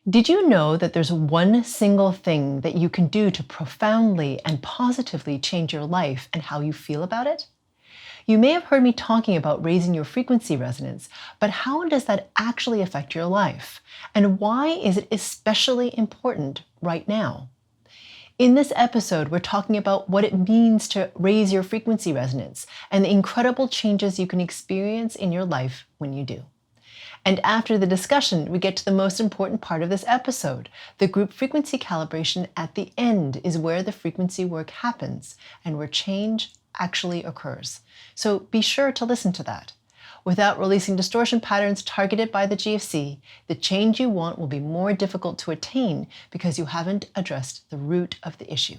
Did you know that there's one single thing that you can do to profoundly and positively change your life and how you feel about it? You may have heard me talking about raising your frequency resonance, but how does that actually affect your life? And why is it especially important right now? In this episode, we're talking about what it means to raise your frequency resonance and the incredible changes you can experience in your life when you do. And after the discussion, we get to the most important part of this episode. The group frequency calibration at the end is where the frequency work happens and where change actually occurs. So be sure to listen to that. Without releasing distortion patterns targeted by the GFC, the change you want will be more difficult to attain because you haven't addressed the root of the issue.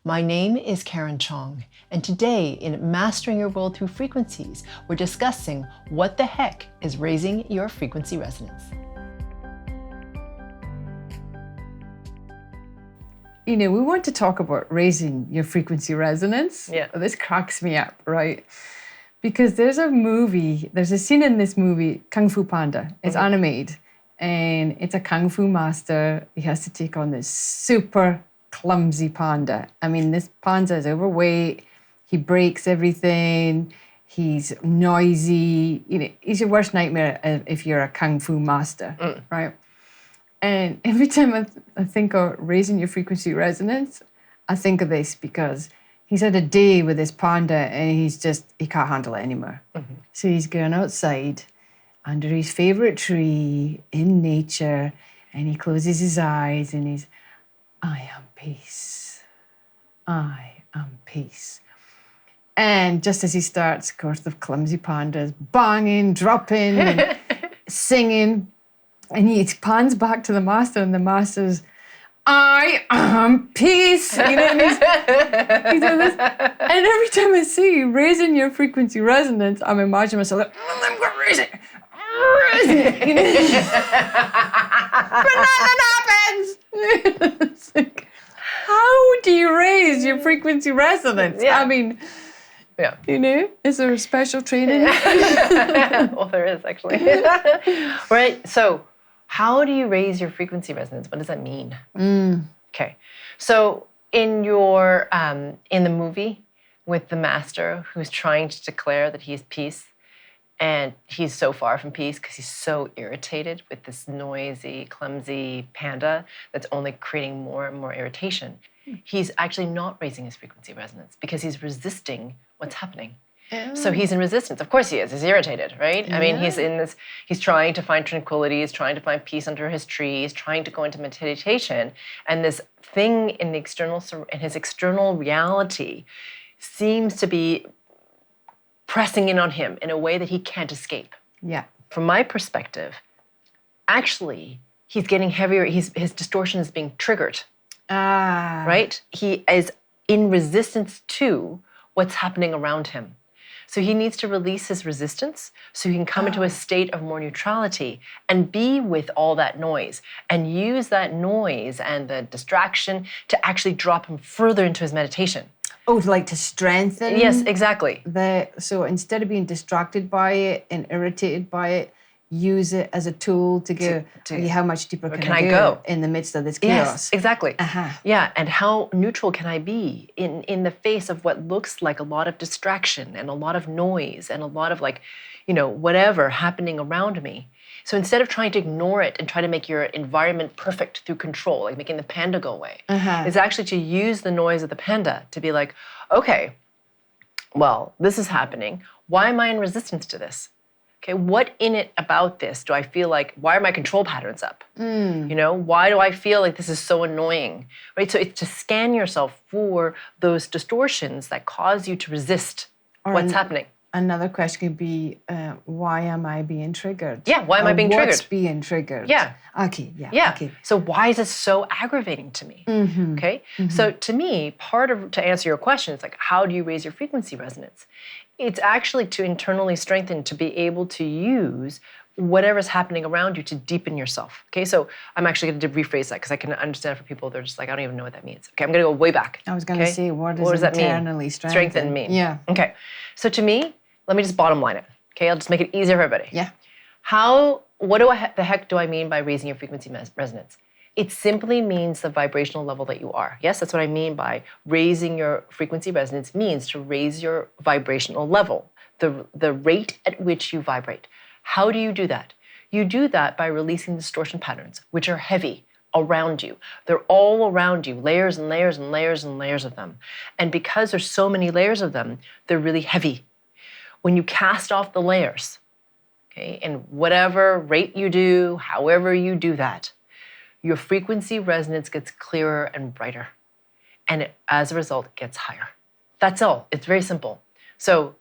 My name is Karen Cheong, and today in Mastering Your World Through Frequencies, we're discussing what the heck is raising your frequency resonance. You know, we want to talk about raising your frequency resonance. Yeah. This cracks me up, right? Because there's a scene in this movie, Kung Fu Panda. It's animated, and it's a Kung Fu master. He has to take on this super clumsy panda. I mean, this panda is overweight. He breaks everything. He's noisy. You know, he's your worst nightmare if you're a Kung Fu master, right? And every time I think of raising your frequency resonance, I think of this because he's had a day with this panda and he can't handle it anymore. So he's going outside under his favorite tree in nature, and he closes his eyes and he's, I am peace. I am peace. And just as he starts, of course, the clumsy panda's banging, dropping, and singing. And he pans back to the master, and the master's, I am peace. You know, and he's doing this. And every time I see raising your frequency resonance, I'm imagining myself like, I'm going to raise it. You know? But nothing happens. It's like, how do you raise your frequency resonance? Yeah. I mean, Yeah. you know, is there a special training? Well, there is actually. Right. So, how do you raise your frequency resonance? What does that mean? Okay. So, in the movie with the master who's trying to declare that he's peace, and he's so far from peace because he's so irritated with this noisy, clumsy panda that's only creating more and more irritation. He's actually not raising his frequency resonance because he's resisting what's happening. So he's in resistance. Of course he is. He's irritated, right? I mean, he's trying to find tranquility, he's trying to find peace under his tree, he's trying to go into meditation, and this thing in his external reality seems to be pressing in on him in a way that he can't escape. Yeah. From my perspective, actually, he's getting heavier, his distortion is being triggered. Right? He is in resistance to what's happening around him. So he needs to release his resistance so he can come into a state of more neutrality and be with all that noise and use that noise and the distraction to actually drop him further into his meditation. Oh, like to strengthen? Yes, exactly. So instead of being distracted by it and irritated by it, use it as a tool to go, okay, how much deeper can I go in the midst of this chaos? Yes, exactly. Yeah, and how neutral can I be in the face of what looks like a lot of distraction and a lot of noise and a lot of whatever happening around me. So instead of trying to ignore it and try to make your environment perfect through control, like making the panda go away, is actually to use the noise of the panda to be like, okay, well, this is happening. Why am I in resistance to this? Okay, what in it about this do I feel like, why are my control patterns up? Why do I feel like this is so annoying? Right? So it's to scan yourself for those distortions that cause you to resist what's happening. Another question could be, why am I being triggered? Yeah, why am I being triggered? What's being triggered? Yeah. Okay, yeah. Yeah. Okay. So why is this so aggravating to me? Okay? So to me, to answer your question, it's like, how do you raise your frequency resonance? It's actually to internally strengthen, to be able to use whatever's happening around you to deepen yourself. Okay, so I'm actually going to rephrase that because I can understand for people, they're just like, I don't even know what that means. Okay, I'm going to go way back. I was going to say, what does that mean? Internally strengthen mean? Yeah. Okay, so to me, let me just bottom line it. Okay, I'll just make it easier for everybody. Yeah. How what the heck do I mean by raising your frequency resonance? It simply means the vibrational level that you are. Yes, that's what I mean by raising your frequency resonance means to raise your vibrational level, the rate at which you vibrate. How do you do that? You do that by releasing distortion patterns, which are heavy around you. They're all around you, layers and layers and layers and layers of them. And because there's so many layers of them, they're really heavy. When you cast off the layers, okay, and whatever rate you do, however you do that, your frequency resonance gets clearer and brighter. And as a result, gets higher. That's all. It's very simple. So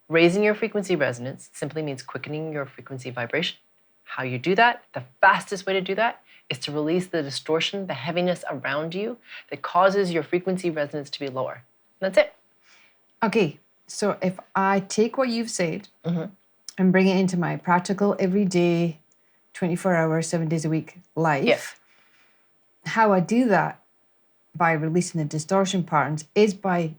raising your frequency resonance simply means quickening your frequency vibration. How you do that, the fastest way to do that is to release the distortion, the heaviness around you that causes your frequency resonance to be lower. That's it. Okay, so if I take what you've said and bring it into my practical, everyday, 24 hours, 7 days a week life, how I do that by releasing the distortion patterns is by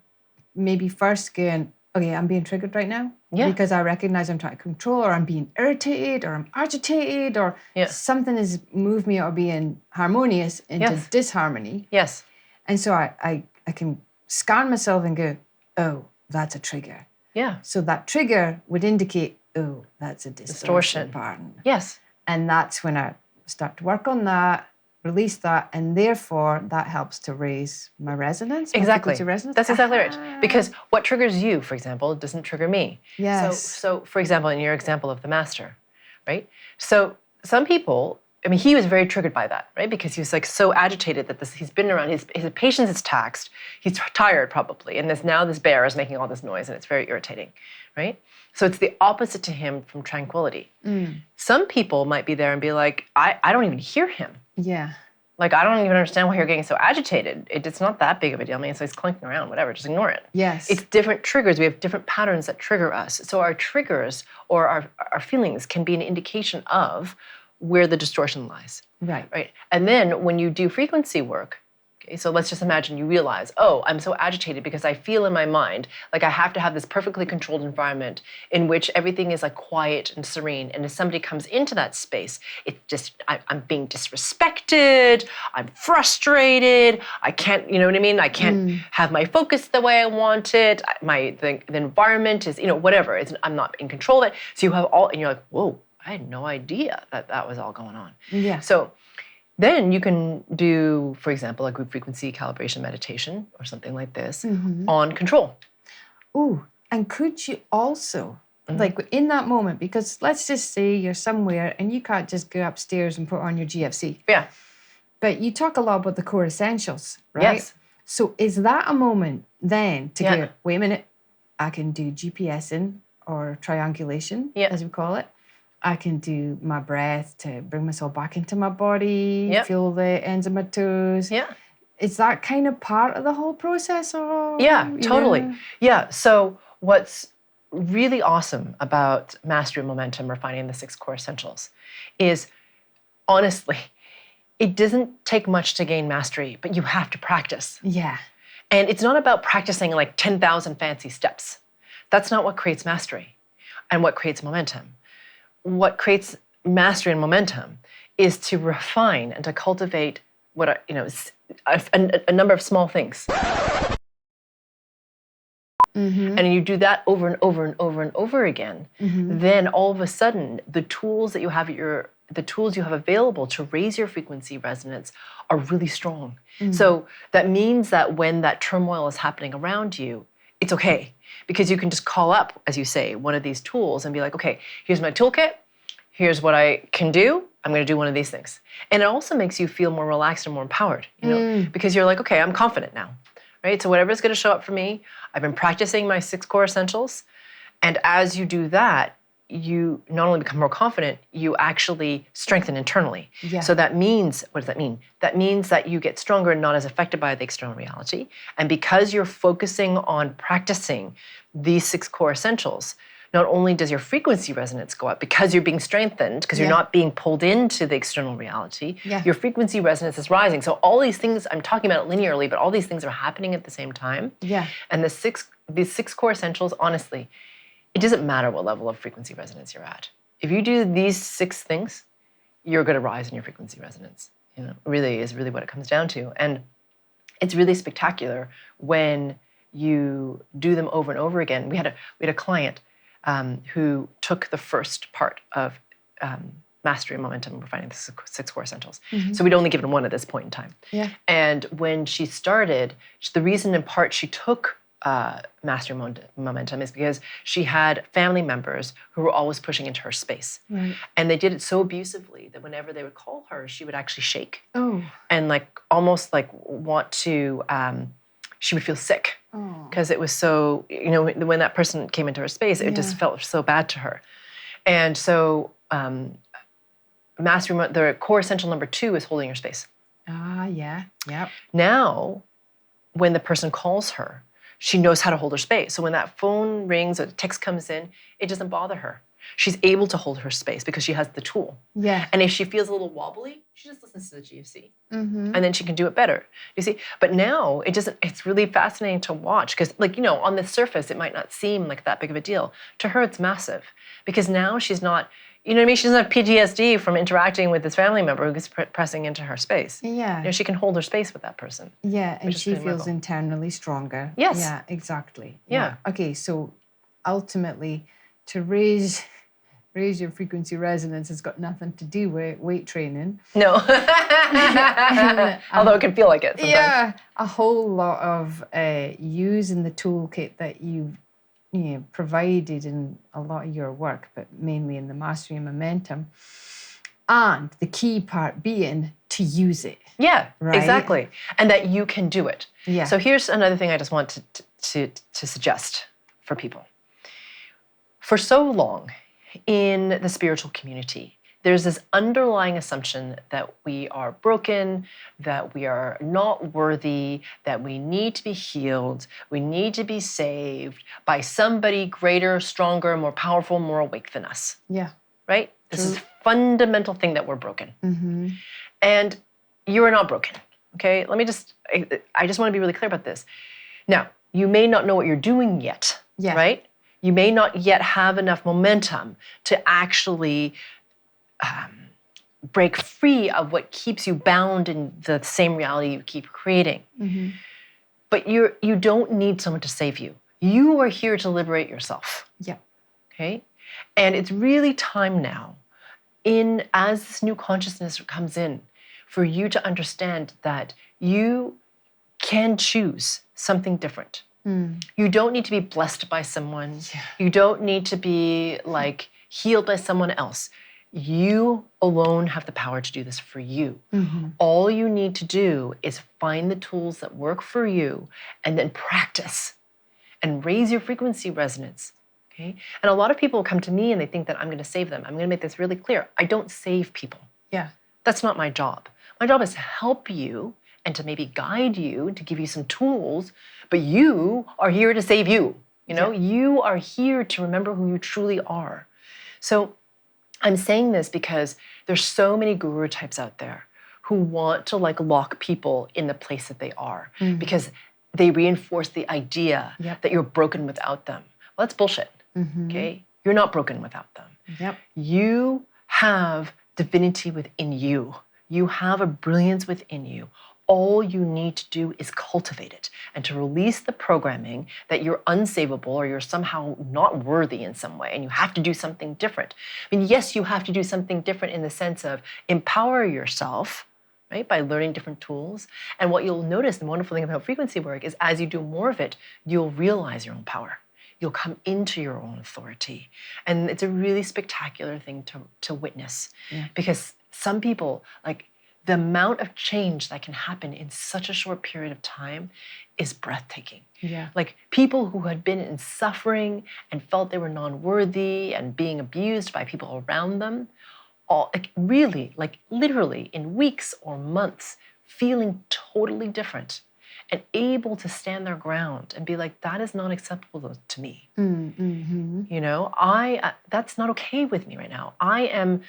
maybe first going, okay, I'm being triggered right now because I recognize I'm trying to control, or I'm being irritated, or I'm agitated, or something has moved me out of being harmonious into disharmony. Yes. And so I can scan myself and go, oh, that's a trigger. Yeah. So that trigger would indicate, oh, that's a distortion pattern. Yes. And that's when I start to work on that, release that, and therefore that helps to raise my resonance. Exactly. My resonance. That's exactly right. Because what triggers you, for example, doesn't trigger me. Yes. So for example, in your example of the master, right? So some people, I mean, he was very triggered by that, right? Because he was like so agitated that he's been around, his patience is taxed, he's tired probably, and now this bear is making all this noise and it's very irritating, right? So it's the opposite to him from tranquility. Some people might be there and be like, I don't even hear him. Yeah. Like, I don't even understand why you're getting so agitated. It's not that big of a deal. I mean, so he's clinking around, whatever, just ignore it. Yes. It's different triggers. We have different patterns that trigger us. So our triggers or our feelings can be an indication of where the distortion lies. Right. Right. And then when you do frequency work, okay, so let's just imagine you realize, oh, I'm so agitated because I feel in my mind like I have to have this perfectly controlled environment in which everything is like quiet and serene. And if somebody comes into that space, it's just, I'm being disrespected, I'm frustrated, I can't, you know what I mean? I can't have my focus the way I want it. The environment is, whatever. I'm not in control of it. So you have all, and you're like, whoa, I had no idea that was all going on. Yeah. So then you can do, for example, a group frequency calibration meditation or something like this on control. Ooh, and could you also, like in that moment, because let's just say you're somewhere and you can't just go upstairs and put on your GFC. Yeah. But you talk a lot about the core essentials, right? Yes. So is that a moment then to go, wait a minute, I can do GPSing or triangulation, as we call it. I can do my breath to bring myself back into my body, feel the ends of my toes. Yeah. Is that kind of part of the whole process? Or, yeah, totally. Yeah. So what's really awesome about mastery and momentum, refining the 6 core essentials, is honestly, it doesn't take much to gain mastery, but you have to practice. Yeah. And it's not about practicing like 10,000 fancy steps. That's not what creates mastery and what creates momentum. What creates mastery and momentum is to refine and to cultivate what are, a number of small things. And you do that over and over and over and over again. Then all of a sudden, the tools you have available to raise your frequency resonance are really strong. So that means that when that turmoil is happening around you, it's okay. Because you can just call up, as you say, one of these tools and be like, okay, here's my toolkit. Here's what I can do. I'm going to do one of these things. And it also makes you feel more relaxed and more empowered, because you're like, okay, I'm confident now, right? So whatever's going to show up for me, I've been practicing my 6 core essentials. And as you do that, you not only become more confident, you actually strengthen internally. Yeah. So that means, what does that mean? That means that you get stronger and not as affected by the external reality. And because you're focusing on practicing these 6 core essentials, not only does your frequency resonance go up because you're being strengthened, because you're not being pulled into the external reality, your frequency resonance is rising. So all these things, I'm talking about it linearly, but all these things are happening at the same time. Yeah. And these 6 core essentials, honestly, it doesn't matter what level of frequency resonance you're at. If you do these 6 things, you're going to rise in your frequency resonance. Really is really what it comes down to. And it's really spectacular when you do them over and over again. We had a client who took the first part of Mastery and Momentum. We're finding the 6 core essentials. So we'd only given one at this point in time. Yeah. And when she started, the reason in part she took Mastery and Momentum is because she had family members who were always pushing into her space. Right. And they did it so abusively that whenever they would call her, she would actually shake. Oh. And almost want to, she would feel sick. Because it was so, when that person came into her space, it just felt so bad to her. And so Mastery, the core essential number 2 is holding your space. Yeah. Yep. Now, when the person calls her, she knows how to hold her space. So when that phone rings or the text comes in, it doesn't bother her. She's able to hold her space because she has the tool. Yeah. And if she feels a little wobbly, she just listens to the GFC. And then she can do it better. You see? But now it's really fascinating to watch because on the surface, it might not seem like that big of a deal. To her, it's massive because now she's not, she doesn't have PTSD from interacting with this family member who's pressing into her space. Yeah. She can hold her space with that person. Yeah, and she feels internally stronger. Yes. Yeah, exactly. Yeah. Okay, so ultimately, to raise your frequency resonance has got nothing to do with weight training. No. Although it can feel like it sometimes. Yeah, a whole lot of using the toolkit that you've provided in a lot of your work, but mainly in the Mastery and Momentum. And the key part being to use it. Yeah, right? Exactly. And that you can do it. Yeah. So here's another thing I just want to suggest for people. For so long in the spiritual community, there's this underlying assumption that we are broken, that we are not worthy, that we need to be healed, we need to be saved by somebody greater, stronger, more powerful, more awake than us. Yeah. Right? This is a fundamental thing that we're broken. Mm-hmm. And you are not broken. Okay? I just want to be really clear about this. Now, you may not know what you're doing yet. Yeah. Right? You may not yet have enough momentum to actually break free of what keeps you bound in the same reality you keep creating. Mm-hmm. But you don't need someone to save you. You are here to liberate yourself. Yeah. Okay? And it's really time now, as this new consciousness comes in, for you to understand that you can choose something different. You don't need to be blessed by someone. Yeah. You don't need to be healed by someone else. You alone have the power to do this for you. Mm-hmm. All you need to do is find the tools that work for you and then practice and raise your frequency resonance. Okay? And a lot of people come to me and they think that I'm going to save them. I'm going to make this really clear. I don't save people. Yeah. That's not my job. My job is to help you and to maybe guide you, to give you some tools, but you are here to save you. You are here to remember who you truly are. So I'm saying this because there's so many guru types out there who want to lock people in the place that they are because they reinforce the idea that you're broken without them. Well, that's bullshit. Okay? You're not broken without them. Yep. You have divinity within you. You have a brilliance within you. All you need to do is cultivate it and to release the programming that you're unsavable or you're somehow not worthy in some way and you have to do something different. I mean, yes, you have to do something different in the sense of empower yourself, right, by learning different tools. And what you'll notice, the wonderful thing about frequency work is as you do more of it, you'll realize your own power. You'll come into your own authority. And it's a really spectacular thing to witness because some people, the amount of change that can happen in such a short period of time is breathtaking. Yeah. People who had been in suffering and felt they were non-worthy and being abused by people around them, literally in weeks or months, feeling totally different and able to stand their ground and be that is not acceptable to me. Mm-hmm. That's not okay with me right now. I am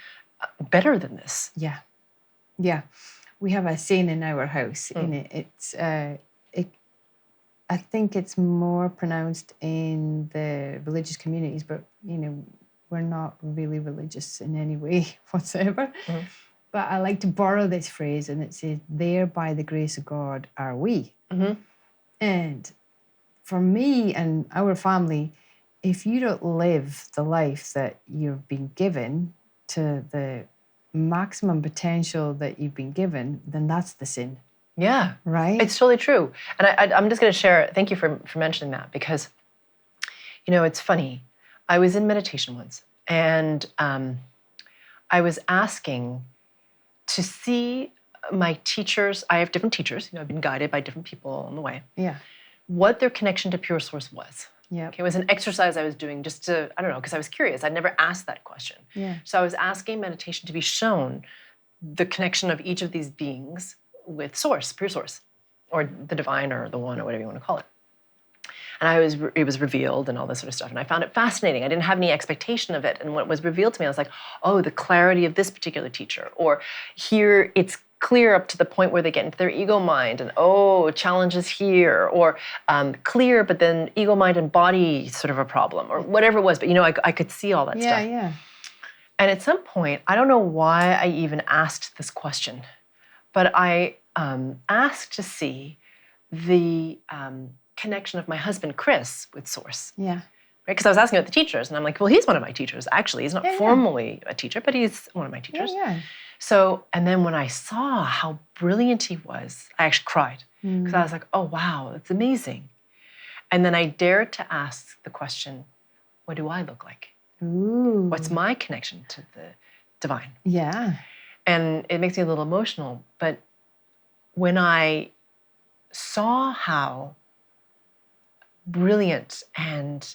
better than this. Yeah. Yeah, we have a saying in our house, and it's I think it's more pronounced in the religious communities, but we're not really religious in any way whatsoever. But I like to borrow this phrase, and it says, "There by the grace of God are we." Mm-hmm. And for me and our family, if you don't live the life that you've been given to the maximum potential that you've been given, then that's the sin, Yeah. right? It's totally true. And I'm just going to share, thank you for mentioning that, because, it's funny. I was in meditation once, and I was asking to see my teachers. I have different teachers. I've been guided by different people on the way. Yeah. What their connection to pure source was. Yeah. Okay, it was an exercise I was doing just to, I don't know, because I was curious. I'd never asked that question. Yeah. So I was asking meditation to be shown the connection of each of these beings with source, pure source, or the divine, or the one, or whatever you want to call it. And it was revealed and all this sort of stuff. And I found it fascinating. I didn't have any expectation of it. And when it was revealed to me, I was like, oh, the clarity of this particular teacher. Or here it's clear up to the point where they get into their ego mind, and challenges here. Or clear, but then ego mind and body sort of a problem, or whatever it was. But I could see all that stuff. Yeah. And at some point, I don't know why I even asked this question, but I asked to see the connection of my husband, Chris, with source. Yeah. Right? Because I was asking about the teachers, and I'm like, well, he's one of my teachers. Actually, he's not formally a teacher, but he's one of my teachers. Yeah. So, and then when I saw how brilliant he was, I actually cried. Because I was like, oh, wow, that's amazing. And then I dared to ask the question, what do I look like? Ooh. What's my connection to the divine? Yeah. And it makes me a little emotional, but when I saw how brilliant and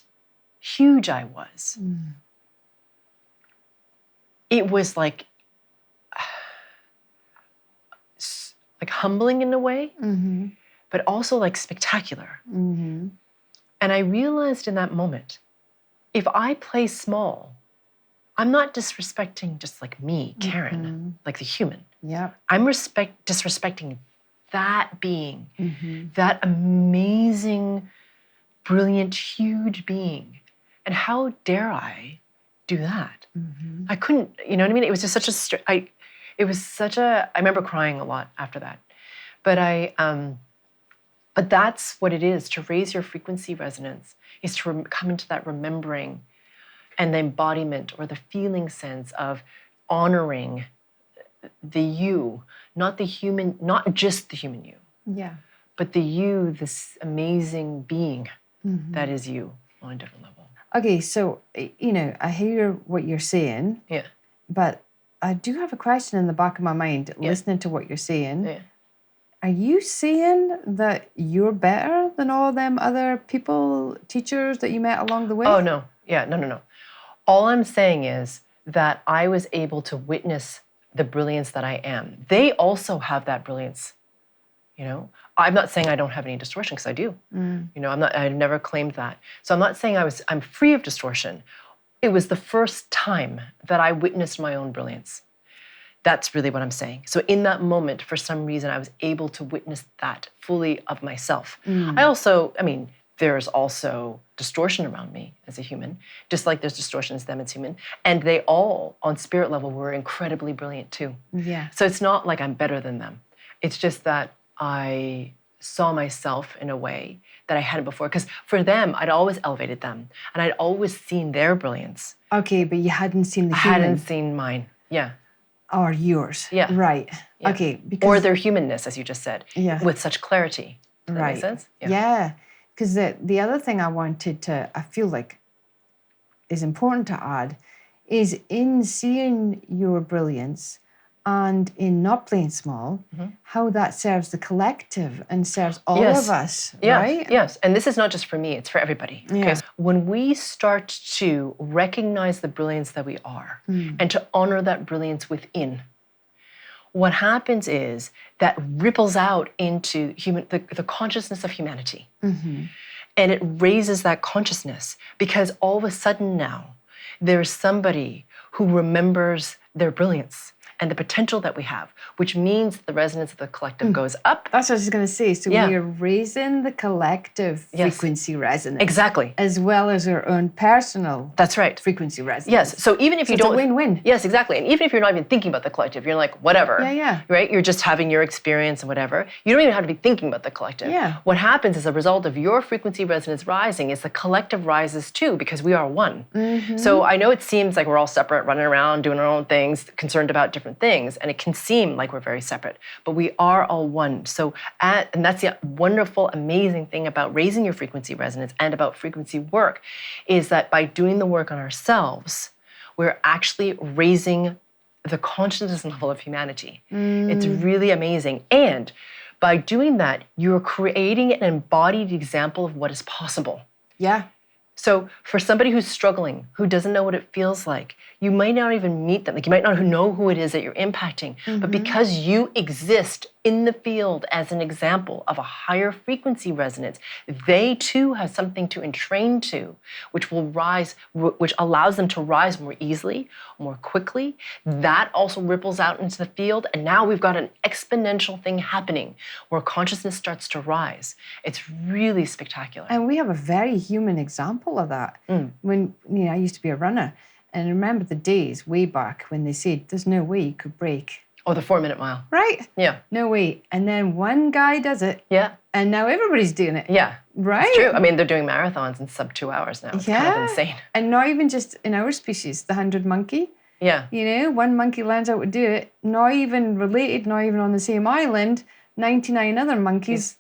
huge I was, it was like humbling in a way, but also like spectacular. And I realized in that moment, if I play small, I'm not disrespecting just like me, Karen, like the human. Yeah. I'm disrespecting that being, that amazing, brilliant, huge being. And how dare I do that? I couldn't, you know what I mean? It was just such I remember crying a lot after that. But that's what it is, to raise your frequency resonance, is to come into that remembering and the embodiment, or the feeling sense of honoring the you, not the human, not just the human you, but the you, this amazing being that is you on a different level. Okay, so, I hear what you're saying. Yeah. But I do have a question in the back of my mind, listening to what you're saying. Yeah. Are you saying that you're better than all them other people, teachers that you met along the way? Oh, no. Yeah, no. All I'm saying is that I was able to witness the brilliance that I am. They also have that brilliance, I'm not saying I don't have any distortion, because I do. I've never claimed that. So I'm not saying I'm free of distortion. It was the first time that I witnessed my own brilliance. That's really what I'm saying. So in that moment, for some reason, I was able to witness that fully of myself. There's also distortion around me as a human, just like there's distortions in them as human. And they all, on spirit level, were incredibly brilliant too. Yeah. So it's not like I'm better than them. It's just that I saw myself in a way that I hadn't before. Because for them, I'd always elevated them. And I'd always seen their brilliance. Okay, but you hadn't seen the I human. hadn't seen mine. Yeah. Or yours. Yeah. Right. Yeah. Okay. Because, or their humanness, as you just said. Yeah. With such clarity. Does that right. make sense? Yeah. Because the other thing I feel like is important to add, is in seeing your brilliance and in not playing small, how that serves the collective and serves all of us, right? Yes, and this is not just for me, it's for everybody. Yeah. Okay? When we start to recognize the brilliance that we are and to honor that brilliance within, what happens is that ripples out into the consciousness of humanity. And it raises that consciousness, because all of a sudden now, there's somebody who remembers their brilliance. and the potential that we have, which means the resonance of the collective goes up. That's what I was going to say. So we are raising the collective frequency resonance. Exactly. As well as our own personal That's right. frequency resonance. Yes. So even if you don't... it's a win-win. Yes, exactly. And even if you're not even thinking about the collective, you're like, whatever. Yeah. Right? You're just having your experience and whatever. You don't even have to be thinking about the collective. Yeah. What happens as a result of your frequency resonance rising is the collective rises too, because we are one. So I know it seems like we're all separate, running around, doing our own things, concerned about different things, and it can seem like we're very separate, but we are all one. So, and that's the wonderful, amazing thing about raising your frequency resonance and about frequency work, is that by doing the work on ourselves, we're actually raising the consciousness level of humanity. It's really amazing. And by doing that, you're creating an embodied example of what is possible. Yeah. So for somebody who's struggling, who doesn't know what it feels like, you might not even meet them. Like you might not know who it is that you're impacting, but because you exist in the field as an example of a higher frequency resonance, they too have something to entrain to, which will rise, which allows them to rise more easily, more quickly. That also ripples out into the field. And now we've got an exponential thing happening where consciousness starts to rise. It's really spectacular. And we have a very human example of that. When I used to be a runner, and I remember the days way back when they said, there's no way you could break. Oh, the 4-minute mile. Right? Yeah. No way. And then one guy does it. Yeah. And now everybody's doing it. Yeah. Right? It's true. I mean, they're doing marathons in sub 2 hours now. It's kind of insane. And not even just in our species, the 100 monkey. Yeah. One monkey learns how to do it, not even related, not even on the same island. 99 other monkeys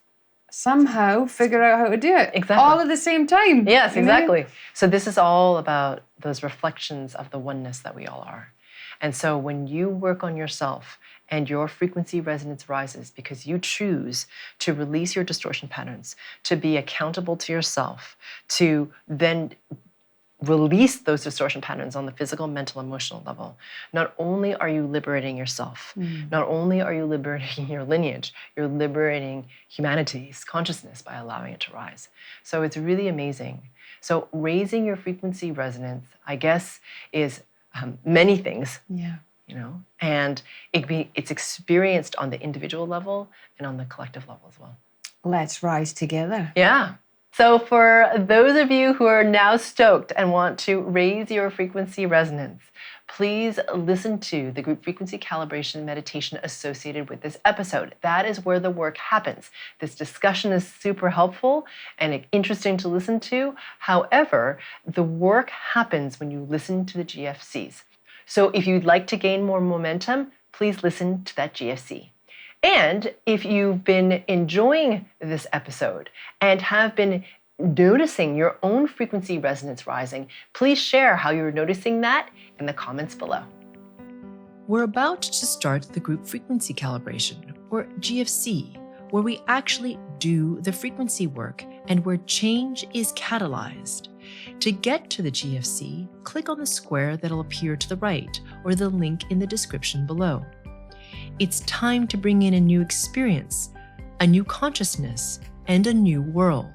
somehow figure out how to do it. Exactly. All at the same time. Yes, exactly. So this is all about those reflections of the oneness that we all are. And so when you work on yourself and your frequency resonance rises because you choose to release your distortion patterns, to be accountable to yourself, to then release those distortion patterns on the physical, mental, emotional level, not only are you liberating yourself, not only are you liberating your lineage, you're liberating humanity's consciousness by allowing it to rise. So it's really amazing. So raising your frequency resonance, I guess, is many things. Yeah. And it's experienced on the individual level and on the collective level as well. Let's rise together. Yeah. So for those of you who are now stoked and want to raise your frequency resonance, please listen to the Group Frequency Calibration meditation associated with this episode. That is where the work happens. This discussion is super helpful and interesting to listen to. However, the work happens when you listen to the GFCs. So if you'd like to gain more momentum, please listen to that GFC. And if you've been enjoying this episode and have been noticing your own frequency resonance rising, please share how you're noticing that in the comments below. We're about to start the Group Frequency Calibration, or GFC, where we actually do the frequency work and where change is catalyzed. To get to the GFC, click on the square that'll appear to the right or the link in the description below. It's time to bring in a new experience, a new consciousness, and a new world.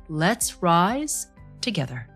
Let's rise together.